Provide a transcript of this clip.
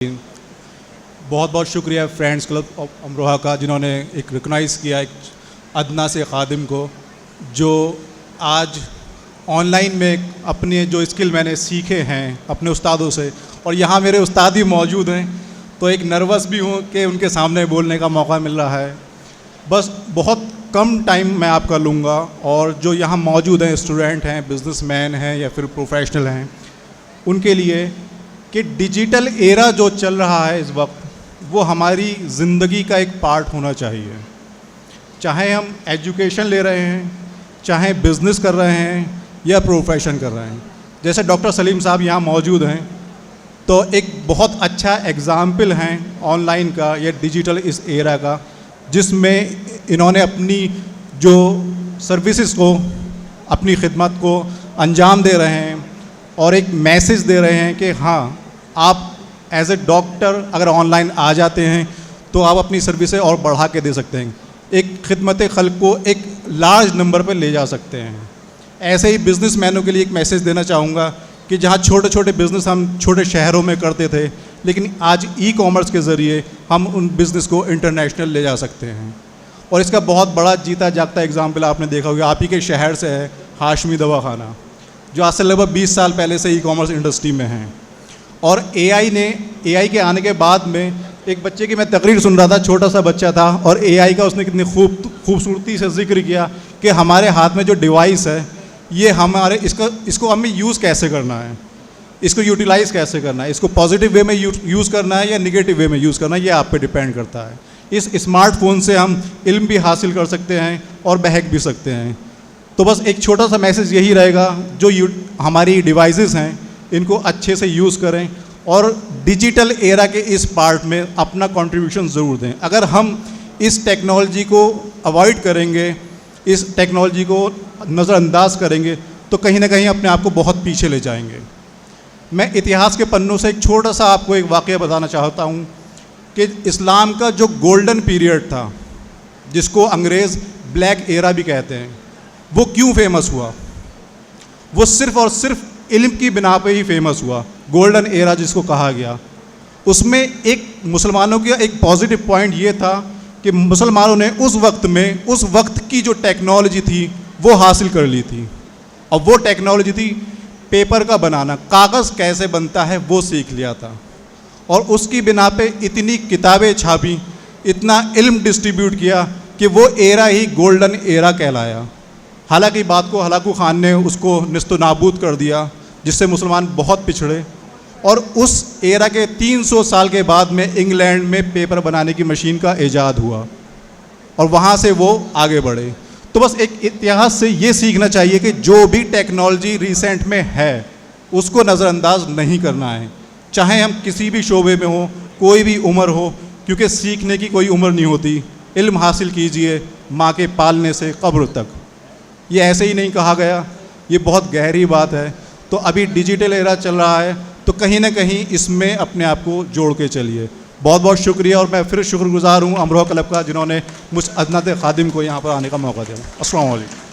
बहुत बहुत शुक्रिया फ्रेंड्स क्लब ऑफ अमरोहा का, जिन्होंने एक रिकॉग्नाइज़ किया एक अदना से खादिम को, जो आज ऑनलाइन में अपने जो स्किल मैंने सीखे हैं अपने उस्तादों से, और यहाँ मेरे उस्ताद भी मौजूद हैं, तो एक नर्वस भी हूँ कि उनके सामने बोलने का मौका मिल रहा है। बस बहुत कम टाइम मैं आपका लूँगा, और जो यहाँ मौजूद हैं स्टूडेंट हैं, बिजनेसमैन हैं या फिर प्रोफेशनल हैं, उनके लिए कि डिजिटल एरा जो चल रहा है इस वक्त, वो हमारी ज़िंदगी का एक पार्ट होना चाहिए। चाहे हम एजुकेशन ले रहे हैं, चाहे बिज़नेस कर रहे हैं या प्रोफेशन कर रहे हैं। जैसे डॉक्टर सलीम साहब यहाँ मौजूद हैं, तो एक बहुत अच्छा एग्ज़ाम्पल हैं ऑनलाइन का या डिजिटल इस एरा का, जिसमें इन्होंने अपनी जो सर्विसेज को, अपनी खिदमत को अंजाम दे रहे हैं और एक मैसेज दे रहे हैं कि हाँ, आप एज ए डॉक्टर अगर ऑनलाइन आ जाते हैं तो आप अपनी सर्विसेज और बढ़ा के दे सकते हैं, एक खिदमत खल्क को एक लार्ज नंबर पर ले जा सकते हैं। ऐसे ही बिजनेसमैनों के लिए एक मैसेज देना चाहूँगा कि जहाँ छोटे छोटे बिज़नेस हम छोटे शहरों में करते थे, लेकिन आज ई कॉमर्स के ज़रिए हम उन बिज़नेस को इंटरनेशनल ले जा सकते हैं। और इसका बहुत बड़ा जीता जागता एग्जाम्पल आपने देखा होगा, आप ही के शहर से है हाशमी दवाखाना, जो आज से लगभग 20 साल पहले से ई कॉमर्स इंडस्ट्री में हैं। और एआई के आने के बाद में एक बच्चे की मैं तकरीर सुन रहा था, छोटा सा बच्चा था, और एआई का उसने कितनी खूबसूरती से जिक्र किया कि हमारे हाथ में जो डिवाइस है, ये हमारे इसको हमें यूज़ कैसे करना है, इसको यूटिलाइज़ कैसे करना है, इसको पॉजिटिव वे में यूज़ करना है या निगेटिव वे में यूज़ करना है, ये आप पे डिपेंड करता है। इस स्मार्टफोन से हम इल्म भी हासिल कर सकते हैं और बहक भी सकते हैं। तो बस एक छोटा सा मैसेज यही रहेगा, जो हमारी डिवाइसेस हैं इनको अच्छे से यूज़ करें और डिजिटल एरा के इस पार्ट में अपना कंट्रीब्यूशन ज़रूर दें। अगर हम इस टेक्नोलॉजी को अवॉइड करेंगे, इस टेक्नोलॉजी को नज़रअंदाज करेंगे, तो कहीं ना कहीं अपने आप को बहुत पीछे ले जाएंगे। मैं इतिहास के पन्नों से एक छोटा सा आपको एक वाक़या बताना चाहता हूँ कि इस्लाम का जो गोल्डन पीरियड था, जिसको अंग्रेज़ ब्लैक एरा भी कहते हैं, वो क्यों फेमस हुआ? वो सिर्फ़ और सिर्फ इल्म की बिना पे ही फेमस हुआ। गोल्डन एरा जिसको कहा गया, उसमें एक मुसलमानों का एक पॉजिटिव पॉइंट ये था कि मुसलमानों ने उस वक्त में उस वक्त की जो टेक्नोलॉजी थी वो हासिल कर ली थी, और वो टेक्नोलॉजी थी पेपर का बनाना, कागज़ कैसे बनता है वो सीख लिया था, और उसकी बिना पे इतनी किताबें छापी, इतना इल्म डिस्ट्रीब्यूट किया कि वो एरा ही गोल्डन एरा कहलाया। हालांकि बात को हलाकू खान ने उसको निस्तो नाबूद कर दिया, जिससे मुसलमान बहुत पिछड़े, और उस एरा के 300 साल के बाद में इंग्लैंड में पेपर बनाने की मशीन का ईजाद हुआ, और वहाँ से वो आगे बढ़े। तो बस एक इतिहास से ये सीखना चाहिए कि जो भी टेक्नोलॉजी रिसेंट में है उसको नज़रअंदाज नहीं करना है, चाहे हम किसी भी शोबे में हो, कोई भी उम्र हो, क्योंकि सीखने की कोई उम्र नहीं होती। इल्म हासिल कीजिए माँ के पालने से कब्र तक, ये ऐसे ही नहीं कहा गया, ये बहुत गहरी बात है। तो अभी डिजिटल एरा चल रहा है, तो कहीं ना कहीं इसमें अपने आप को जोड़ के चलिए। बहुत बहुत शुक्रिया, और मैं फिर शुक्रगुजार हूँ अमरोहा क्लब का, जिन्होंने मुझ अदना खादिम को यहाँ पर आने का मौका दिया। अस्सलाम वालेकुम।